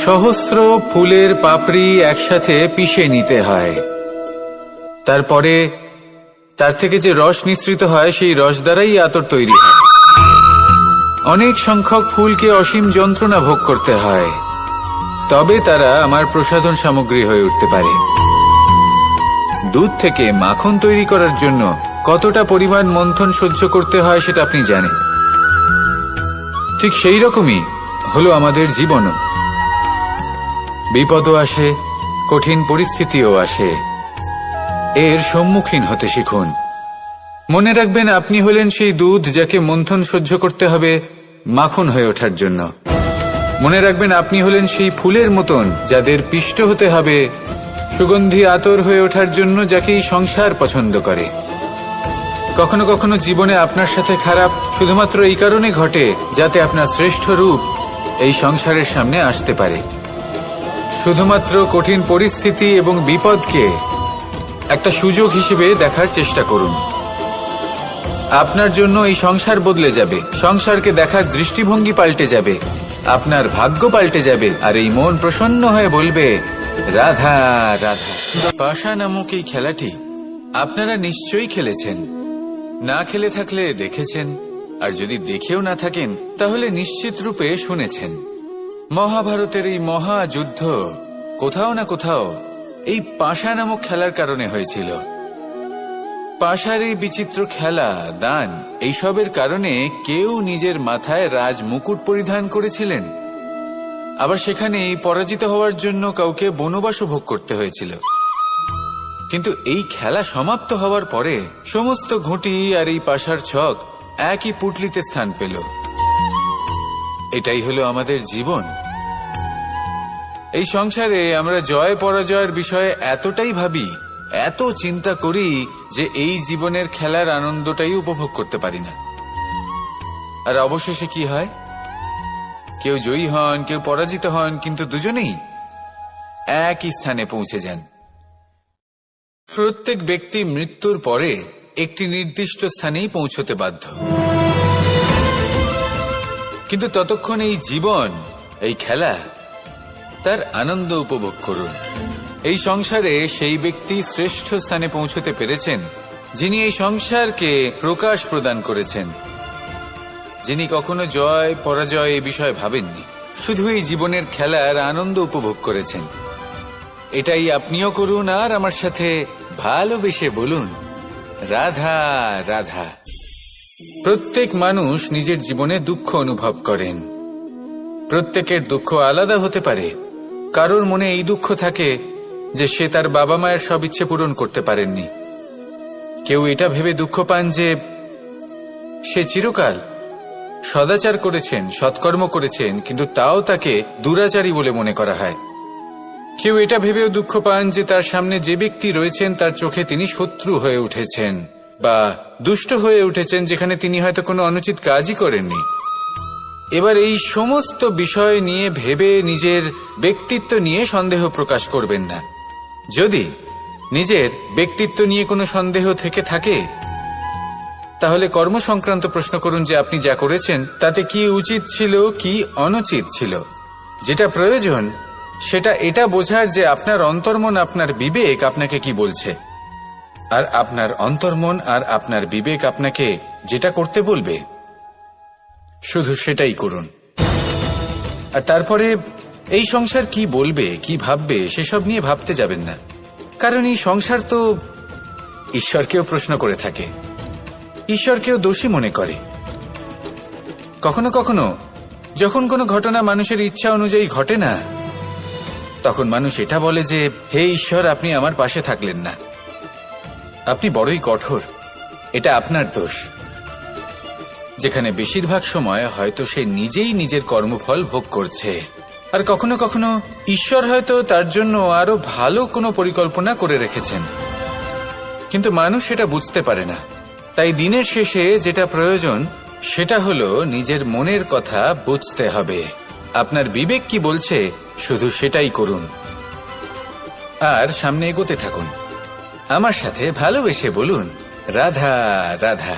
সহস্র ফুলের পাপড়ি একসাথে পিষে নিতে হয়, তারপরে তার থেকে যে রস নিঃসৃত হয় সেই রস দ্বারাই আতর তৈরি হয়। অনেক সংখ্যক ফুলকে অসীম যন্ত্রণা ভোগ করতে হয়, তবে তারা আমার প্রসাধন সামগ্রী হয়ে উঠতে পারে। দুধ থেকে মাখন তৈরি করার জন্য কতটা পরিমাণ মন্থন সহ্য করতে হয় সেটা আপনি জানেন। ঠিক সেই রকমই হলো আমাদের জীবনও। বিপদও আসে, কঠিন পরিস্থিতিও আসে, এর সম্মুখীন হতে শিখুন। মনে রাখবেন, আপনি হলেন সেই দুধ যাকে মন্থন সহ্য করতে হবে মাখন হয়ে ওঠার জন্য। মনে রাখবেন, আপনি হলেন সেই ফুলের মতন যাদের পিষ্ট হতে হবে সুগন্ধি আতর হয়ে ওঠার জন্য, যাকেই সংসার পছন্দ করে। কখনো কখনো জীবনে আপনার সাথে খারাপ শুধুমাত্র এই কারণে ঘটে যাতে আপনার শ্রেষ্ঠ রূপ এই সংসারের সামনে আসতে পারে। শুধুমাত্র কঠিন পরিস্থিতি এবং বিপদকে একটা সুযোগ হিসেবে দেখার চেষ্টা করুন। আপনার জন্য এই সংসার বদলে যাবে, সংসারকে দেখার দৃষ্টিভঙ্গি পাল্টে যাবে, আপনার ভাগ্য পাল্টে যাবে, আর এই মন প্রসন্ন হয়ে বলবে, রাধা রাধা। পাশা নামক এই খেলাটি আপনারা নিশ্চয়ই খেলেছেন, না খেলে থাকলে দেখেছেন, আর যদি দেখেও না থাকেন তাহলে নিশ্চিত রূপে শুনেছেন। মহাভারতের এই মহাযুদ্ধ কোথাও না কোথাও এই পাশা নামক খেলার কারণে হয়েছিল। পাশার এই বিচিত্র খেলা, দান, এইসবের কারণে কেউ নিজের মাথায় রাজ মুকুট পরিধান করেছিলেন, আবার সেখানে পরাজিত হওয়ার জন্য কাউকে বনবাস ভোগ করতে হয়েছিল। কিন্তু এই খেলা সমাপ্ত হওয়ার পরে সমস্ত ঘুঁটি আর এই পাশার ছক একই পুটলিতে স্থান পেল। এটাই হলো আমাদের জীবন। এই সংসারে আমরা জয় পরাজয়ের বিষয়ে এতটাই ভাবি, এত চিন্তা করি যে এই জীবনের খেলার আনন্দটাই উপভোগ করতে পারি না। আর অবশেষে কি হয়? কেউ জয়ী হন, কেউ পরাজিত হন, কিন্তু দুজনেই একই স্থানে পৌঁছে যান। প্রত্যেক ব্যক্তি মৃত্যুর পরে একটি নির্দিষ্ট স্থানেই পৌঁছতে বাধ্য, কিন্তু ততক্ষণ এই জীবন, এই খেলা, তার আনন্দ উপভোগ করুন। এই সংসারে সেই ব্যক্তি শ্রেষ্ঠ স্থানে পৌঁছতে পেরেছেন যিনি এই সংসারকে প্রকাশ প্রদান করেছেন, যিনি কখনো জয় পরাজয় এ বিষয়ে ভাবেননি, শুধু এই জীবনের খেলার আনন্দ উপভোগ করেছেন। এটাই আপনিও করুন, আর আমার সাথে ভালোবেসে বলুন, রাধা রাধা। প্রত্যেক মানুষ নিজের জীবনে দুঃখ অনুভব করেন। প্রত্যেকের দুঃখ আলাদা হতে পারে। কারোর মনে এই দুঃখ থাকে যে সে তার বাবা মায়ের সব ইচ্ছে পূরণ করতে পারেননি। কেউ এটা ভেবে দুঃখ পান যে সে চিরকাল সদাচার করেছেন, সৎকর্ম করেছেন, কিন্তু তাও তাকে দুরাচারী বলে মনে করা হয়। কেউ এটা ভেবেও দুঃখ পান যে তার সামনে যে ব্যক্তি রয়েছেন তার চোখে তিনি শত্রু হয়ে উঠেছেন বা দুষ্ট হয়ে উঠেছেন, যেখানে তিনি হয়তো কোনো অনুচিত কাজই করেননি। এবার এই সমস্ত বিষয় নিয়ে ভেবে নিজের ব্যক্তিত্ব নিয়ে সন্দেহ প্রকাশ করবেন না। যদি নিজের ব্যক্তিত্ব নিয়ে কোনো সন্দেহ থেকে থাকে তাহলে কর্ম সংক্রান্ত প্রশ্ন করুন যে আপনি যা করেছেন তাতে কি উচিত ছিল, কি অনুচিত ছিল। যেটা প্রয়োজন সেটা এটা বোঝার যে আপনার অন্তর্মন, আপনার বিবেক আপনাকে কি বলছে, আর আপনার অন্তর্মন আর আপনার বিবেক আপনাকে যেটা করতে বলবে শুধু সেটাই করুন। আর তারপরে এই সংসার কি বলবে, কি ভাববে সেসব নিয়ে ভাবতে যাবেন না, কারণ এই সংসার তো ঈশ্বরকেও প্রশ্ন করে থাকে, ঈশ্বরকেও দোষী মনে করে। কখনো কখনো যখন কোনো ঘটনা মানুষের ইচ্ছা অনুযায়ী ঘটে না, তখন মানুষ এটা বলে যে হে ঈশ্বর, আপনি আমার পাশে থাকলেন না, আপনি বড়ই কঠোর, এটা আপনার দোষ। যেখানে বেশিরভাগ সময় হয়তো সে নিজেই নিজের কর্মফল ভোগ করছে, আর কখনো কখনো ঈশ্বর হয়তো তার জন্য আরো ভালো কোনো পরিকল্পনা করে রেখেছেন, কিন্তু মানুষ সেটা বুঝতে পারে না। তাই দিনের শেষে যেটা প্রয়োজন সেটা হলো নিজের মনের কথা বুঝতে হবে। আপনার বিবেক কি বলছে শুধু সেটাই করুন, আর সামনে এগোতে থাকুন। আমার সাথে ভালোবেসে বলুন, রাধা রাধা।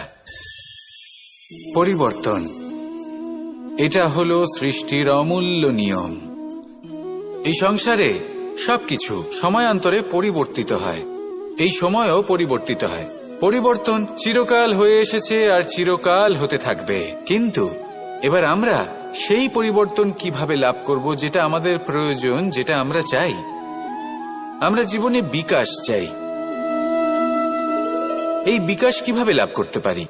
পরিবর্তন, এটা হলো সৃষ্টির অমূল্য নিয়ম। এই সংসারে সবকিছু সময়ান্তরে পরিবর্তিত হয়, এই সময়ও পরিবর্তিত হয়। পরিবর্তন চিরকাল হয়ে এসেছে আর চিরকাল হতে থাকবে, কিন্তু এবার আমরা সেই পরিবর্তন কিভাবে লাভ করব যেটা আমাদের প্রয়োজন, যেটা আমরা চাই। আমরা জীবনে বিকাশ চাই। এই বিকাশ কিভাবে লাভ করতে পারি?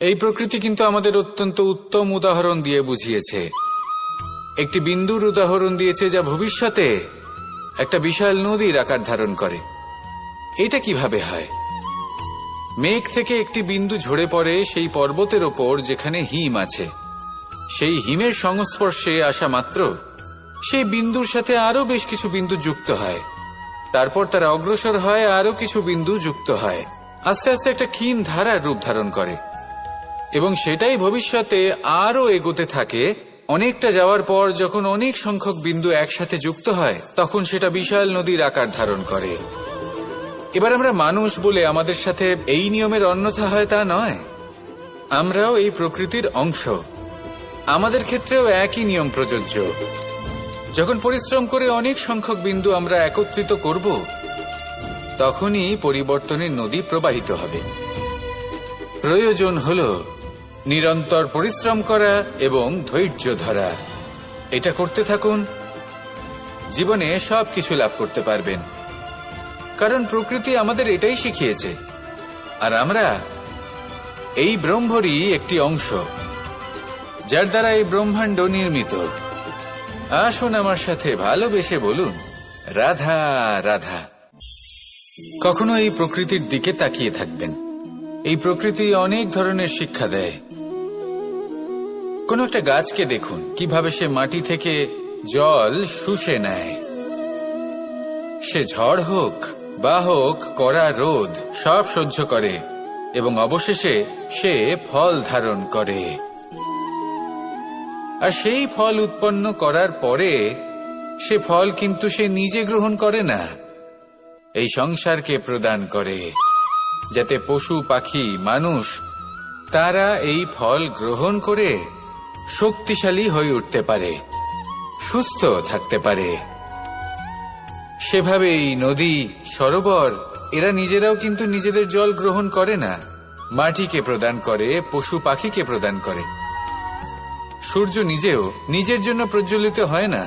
এই প্রকৃতি কিন্তু আমাদের অত্যন্ত উত্তম উদাহরণ দিয়ে বুঝিয়েছে। একটি বিন্দুর উদাহরণ দিয়েছে যা ভবিষ্যতে একটা বিশাল নদীর আকার ধারণ করে। এটা কিভাবে হয়? মেঘ থেকে একটি বিন্দু ঝরে পড়ে সেই পর্বতের ওপর যেখানে হিম আছে। সেই হিমের সংস্পর্শে আসা মাত্র সেই বিন্দুর সাথে আরো বেশ কিছু বিন্দু যুক্ত হয়, তারপর তারা অগ্রসর হয়, আরো কিছু বিন্দু যুক্ত হয়, আস্তে আস্তে একটা ক্ষীণ ধারার রূপ ধারণ করে, এবং সেটাই ভবিষ্যতে আরো এগোতে থাকে। অনেকটা যাওয়ার পর যখন অনেক সংখ্যক বিন্দু একসাথে যুক্ত হয়, তখন সেটা বিশাল নদীর আকার ধারণ করে। এবার আমরা মানুষ বলে আমাদের সাথে এই নিয়মের অন্যথা হয় তা নয়। আমরাও এই প্রকৃতির অংশ, আমাদের ক্ষেত্রেও একই নিয়ম প্রযোজ্য। যখন পরিশ্রম করে অনেক সংখ্যক বিন্দু আমরা একত্রিত করব, তখনই পরিবর্তনের নদী প্রবাহিত হবে। প্রয়োজন হলো নিরন্তর পরিশ্রম করা এবং ধৈর্য ধরা। এটা করতে থাকুন, জীবনে সবকিছু লাভ করতে পারবেন, কারণ প্রকৃতি আমাদের এটাই শিখিয়েছে, আর আমরা এই ব্রহ্মরই একটি অংশ, যার দ্বারা এই ব্রহ্মাণ্ড নির্মিত। আসুন আমার সাথে ভালোবেসে বলুন, রাধা রাধা। কখনো এই প্রকৃতির দিকে তাকিয়ে থাকবেন। এই প্রকৃতি অনেক ধরনের শিক্ষা দেয়। কোন একটা গাছকে দেখুন, কিভাবে সে মাটি থেকে জল শুষে নেয়। সে ঝড় হোক বা হোক কড়া রোদ, সব সহ্য করে এবং অবশেষে সে ফল ধারণ করে। আর সেই ফল উৎপন্ন করার পরে সে ফল কিন্তু সে নিজে গ্রহণ করে না, এই সংসারকে প্রদান করে, যাতে পশু পাখি মানুষ তারা এই ফল গ্রহণ করে শক্তিশালী হয়ে উঠতে পারে, সুস্থ থাকতে পারে। সেভাবেই নদী, সরোবর এরা নিজেরাও কিন্তু নিজেদের জল গ্রহণ করে না, মাটিকে প্রদান করে, পশু পাখিকে প্রদান করে। সূর্য নিজেও নিজের জন্য প্রজ্বলিত হয় না,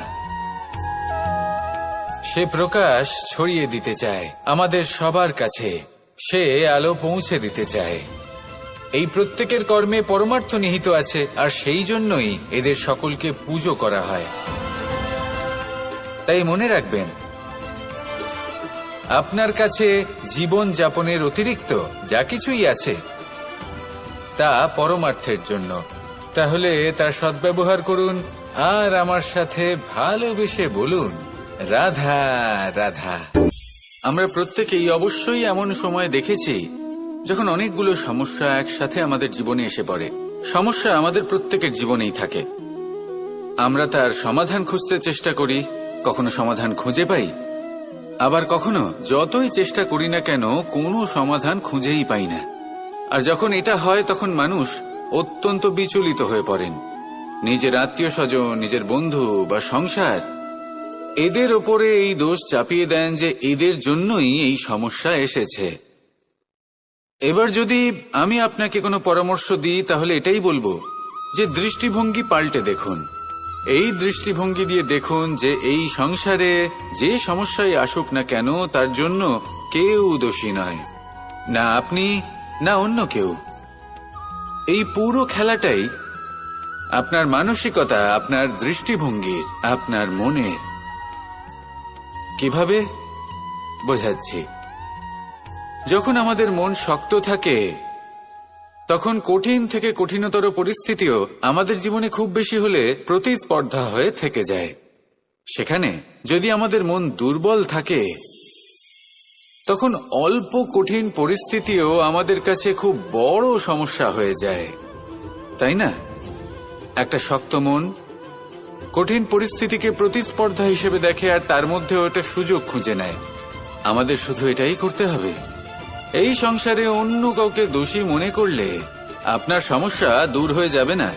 সে প্রকাশ ছড়িয়ে দিতে চায় আমাদের সবার কাছে, সে আলো পৌঁছে দিতে চায়। এই প্রত্যেকের কর্মে পরমার্থ নিহিত আছে, আর সেই জন্যই এদের সকলকে পুজো করা হয়। তাই মনে রাখবেন, আপনার কাছে জীবন যাপনের অতিরিক্ত যা কিছুই আছে তা পরমার্থের জন্য। তাহলে তার সদ্ব্যবহার করুন, আর আমার সাথে ভালোবেসে বলুন, রাধা রাধা। আমরা প্রত্যেকেই অবশ্যই এমন সময় দেখেছি যখন অনেকগুলো সমস্যা একসাথে আমাদের জীবনে এসে পড়ে। সমস্যা আমাদের প্রত্যেকের জীবনেই থাকে। আমরা তার সমাধান খুঁজতে চেষ্টা করি, কখনো সমাধান খুঁজে পাই, আবার কখনো যতই চেষ্টা করি না কেন কোনো সমাধান খুঁজেই পাই না। আর যখন এটা হয় তখন মানুষ অত্যন্ত বিচলিত হয়ে পড়েন। নিজের আত্মীয় স্বজন, নিজের বন্ধু বা সংসার, এদের ওপরে এই দোষ চাপিয়ে দেন যে এদের জন্যই এই সমস্যা এসেছে। এবার যদি আমি আপনাকে কোনো পরামর্শ দিই, তাহলে এটাই বলবো যে দৃষ্টিভঙ্গি পাল্টে দেখুন। এই দৃষ্টিভঙ্গি দিয়ে দেখুন যে এই সংসারে যে সমস্যায় আসুক না কেন তার জন্য কেউ দোষী নয়, না আপনি না অন্য কেউ। এই পুরো খেলাটাই আপনার মানসিকতা, আপনার দৃষ্টিভঙ্গির, আপনার মনের। কিভাবে বোঝাচ্ছি? যখন আমাদের মন শক্ত থাকে তখন কঠিন থেকে কঠিনতর পরিস্থিতিও আমাদের জীবনে খুব বেশি হলে প্রতিস্পর্ধা হয়ে থেকে যায়। সেখানে যদি আমাদের মন দুর্বল থাকে, তখন অল্প কঠিন পরিস্থিতিও আমাদের কাছে খুব বড় সমস্যা হয়ে যায়, তাই না? একটা শক্ত মন কঠিন পরিস্থিতিকে প্রতিস্পর্ধা হিসেবে দেখে আর তার মধ্যে ওটা সুযোগ খুঁজে নেয়। আমাদের শুধু এটাই করতে হবে। এই সংসারে অন্য কাউকে দোষী মনে করলে আপনার সমস্যা দূর হয়ে যাবে না।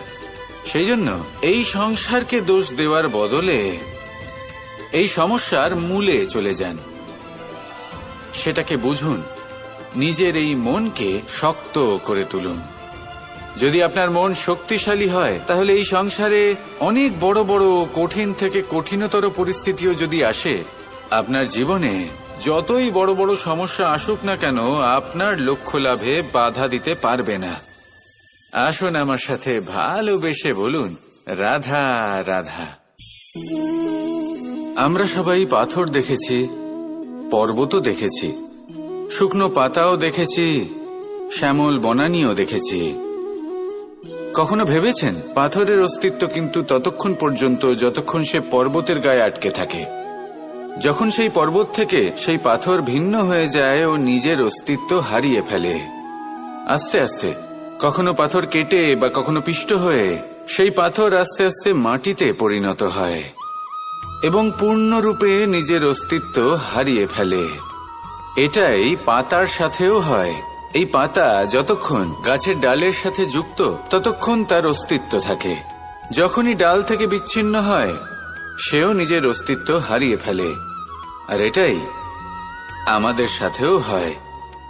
সেই জন্য এই সংসারকে দোষ দেওয়ার বদলে এই সমস্যার মূলে চলে যান, সেটাকে বুঝুন, নিজের এই মনকে শক্ত করে তুলুন। যদি আপনার মন শক্তিশালী হয়, তাহলে এই সংসারে অনেক বড় বড় কঠিন থেকে কঠিনতর পরিস্থিতিও যদি আসে, আপনার জীবনে যতই বড় বড় সমস্যা আসুক না কেন, আপনার লক্ষ্য লাভে বাধা দিতে পারবে না। আসুন আমার সাথে ভালোবেসে বলুন, রাধা রাধা। আমরা সবাই পাথর দেখেছি, পর্বতও দেখেছি, শুকনো পাতাও দেখেছি, শ্যামল বনানীও দেখেছি। কখনো ভেবেছেন পাথরের অস্তিত্ব কিন্তু ততক্ষণ পর্যন্ত যতক্ষণ সে পর্বতের গায়ে আটকে থাকে। যখন সেই পর্বত থেকে সেই পাথর ভিন্ন হয়ে যায় ও নিজের অস্তিত্ব হারিয়ে ফেলে। আস্তে আস্তে কখনো পাথর কেটে বা কখনো পিষ্ট হয়ে সেই পাথর আস্তে আস্তে মাটিতে পরিণত হয় এবং পূর্ণরূপে নিজের অস্তিত্ব হারিয়ে ফেলে। এটাই পাতার সাথেও হয়। এই পাতা যতক্ষণ গাছের ডালের সাথে যুক্ত ততক্ষণ তার অস্তিত্ব থাকে। যখনই ডাল থেকে বিচ্ছিন্ন হয়, সেও নিজের অস্তিত্ব হারিয়ে ফেলে। আর এটাই আমাদের সাথেও হয়।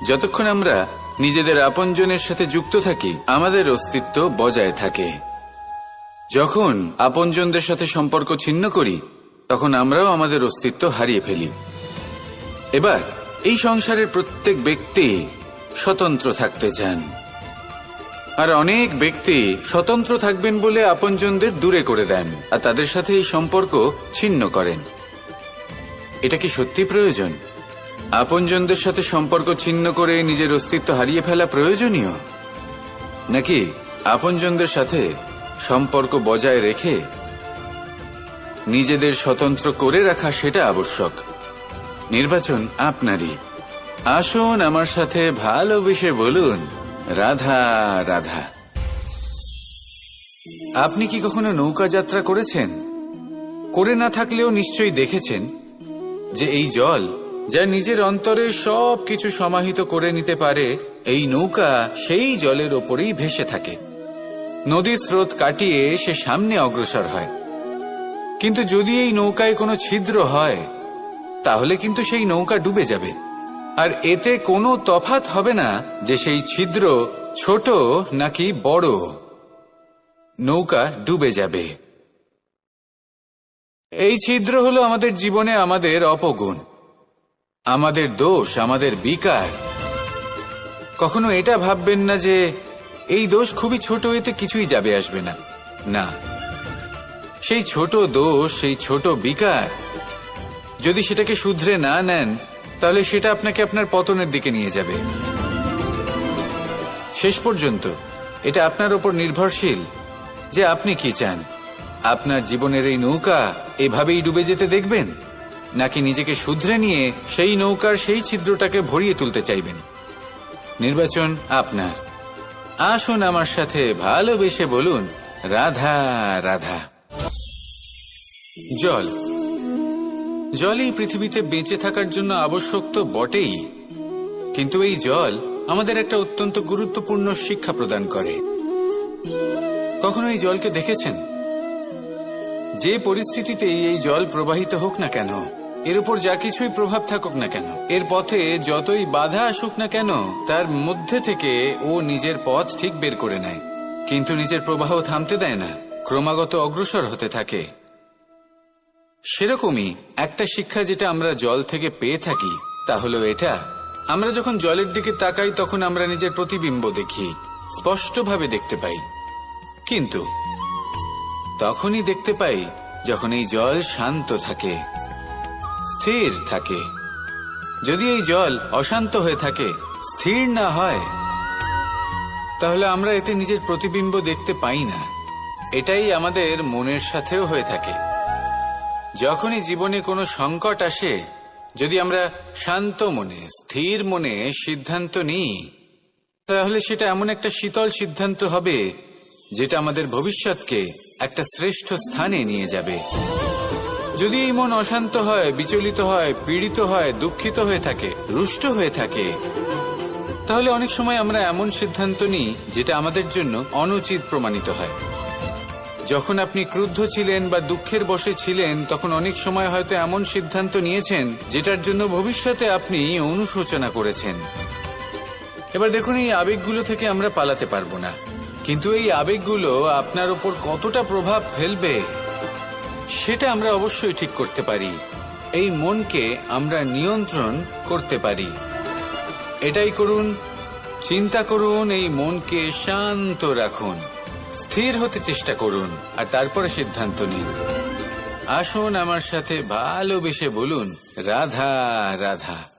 যতক্ষণ আমরা নিজেদের আপনজনের সাথে যুক্ত থাকি, আমাদের অস্তিত্ব বজায় থাকে। যখন আপনজনদের সাথে সম্পর্ক ছিন্ন করি, তখন আমরাও আমাদের অস্তিত্ব হারিয়ে ফেলি। এবার এই সংসারের প্রত্যেক ব্যক্তি স্বতন্ত্র থাকতে চান, আর অনেক ব্যক্তি স্বতন্ত্র থাকবেন বলে আপনজনদের দূরে করে দেন আর তাদের সাথে এই সম্পর্ক ছিন্ন করেন। এটা কি সত্যি প্রয়োজন? আপনজনদের সাথে সম্পর্ক ছিন্ন করে নিজের অস্তিত্ব হারিয়ে ফেলা প্রয়োজনীয়, নাকি আপনজনদের সাথে সম্পর্ক বজায় রেখে নিজেদের স্বতন্ত্র করে রাখা সেটা আবশ্যক? নির্বাচন আপনারই। আসুন আমার সাথে ভালোবেসে বলুন, রাধা রাধা। আপনি কি কখনো নৌকা যাত্রা করেছেন? করে না থাকলেও নিশ্চয়ই দেখেছেন যে এই জল যা নিজের অন্তরে সব কিছু সমাহিত করে নিতে পারে, এই নৌকা সেই জলের ওপরেই ভেসে থাকে। নদীর স্রোত কাটিয়ে সে সামনে অগ্রসর হয়। কিন্তু যদি এই নৌকায় কোনো ছিদ্র হয়, তাহলে কিন্তু সেই নৌকা ডুবে যাবে। আর এতে কোনো তফাৎ হবে না যে সেই ছিদ্র ছোট নাকি বড়, নৌকা ডুবে যাবে। এই ছিদ্র হলো আমাদের জীবনে আমাদের অপগুণ, আমাদের দোষ, আমাদের বিকার। কখনো এটা ভাববেন না যে এই দোষ খুবই ছোট, এতে কিছুই যাবে আসবে না। না, সেই ছোট দোষ, সেই ছোট বিকার যদি সেটাকে শুধরে না নেন, তাহলে সেটা আপনাকে আপনার পতনের দিকে নিয়ে যাবে। শেষ পর্যন্ত এটা আপনার উপর নির্ভরশীল যে আপনি কি চান। আপনার জীবনের এই নৌকা এভাবেই ডুবে যেতে দেখবেন, নাকি নিজেকে শুধরে নিয়ে সেই নৌকার সেই ছিদ্রটাকে ভরিয়ে তুলতে চাইবেন? নির্বাচন আপনার। আসুন আমার সাথে ভালোবেসে বলুন, রাধা রাধা। জল, জলই পৃথিবীতে বেঁচে থাকার জন্য আবশ্যক তো বটেই, কিন্তু এই জল আমাদের একটা অত্যন্ত গুরুত্বপূর্ণ শিক্ষা প্রদান করে। কখনো এই জলকে দেখেছেন? যে পরিস্থিতিতেই এই জল প্রবাহিত হোক না কেন, এর উপর যা কিছুই প্রভাব থাকুক না কেন, এর পথে যতই বাধা আসুক না কেন, তার মধ্যে থেকে ও নিজের পথ ঠিক বের করে নেয়, কিন্তু নিজের প্রবাহ থামতে দেয় না, ক্রমাগত অগ্রসর হতে থাকে। সেরকমই একটা শিক্ষা যেটা আমরা জল থেকে পেয়ে থাকি, তা হলো এটা: আমরা যখন জলের দিকে তাকাই, তখন আমরা নিজের প্রতিবিম্ব দেখি, স্পষ্টভাবে দেখতে পাই। কিন্তু তখনই দেখতে পাই যখন এই জল শান্ত থাকে, স্থির থাকে। যদি এই জল অশান্ত হয়ে থাকে, স্থির না হয়, তাহলে আমরা এতে নিজের প্রতিবিম্ব দেখতে পাই না। এটাই আমাদের মনের সাথেও হয়ে থাকে। যখনই জীবনে কোনো সংকট আসে, যদি আমরা শান্ত মনে, স্থির মনে সিদ্ধান্ত নিই, তাহলে সেটা এমন একটা শীতল সিদ্ধান্ত হবে যেটা আমাদের ভবিষ্যৎকে একটা শ্রেষ্ঠ স্থানে নিয়ে যাবে। যদি এই মন অশান্ত হয়, বিচলিত হয়, পীড়িত হয়, দুঃখিত হয়ে থাকে, রুষ্ট হয়ে থাকে, তাহলে অনেক সময় আমরা এমন সিদ্ধান্ত নিই যেটা আমাদের জন্য অনুচিত প্রমাণিত হয়। যখন আপনি ক্রুদ্ধ ছিলেন বা দুঃখের বশে ছিলেন, তখন অনেক সময় হয়তো এমন সিদ্ধান্ত নিয়েছেন যেটার জন্য ভবিষ্যতে আপনি অনুশোচনা করেছেন। এবার দেখুন, এই আবেগগুলো থেকে আমরা পালাতে পারবো না, কিন্তু এই আবেগগুলো আপনার উপর কতটা প্রভাব ফেলবে সেটা আমরা অবশ্যই ঠিক করতে পারি। এই মনকে আমরা নিয়ন্ত্রণ করতে পারি। এটাই করুন, চিন্তা করুন, এই মনকে শান্ত রাখুন, স্থির হতে চেষ্টা করুন, আর তারপরে সিদ্ধান্ত নিন। আসুন আমার সাথে ভালোবেসে বলুন, রাধা রাধা।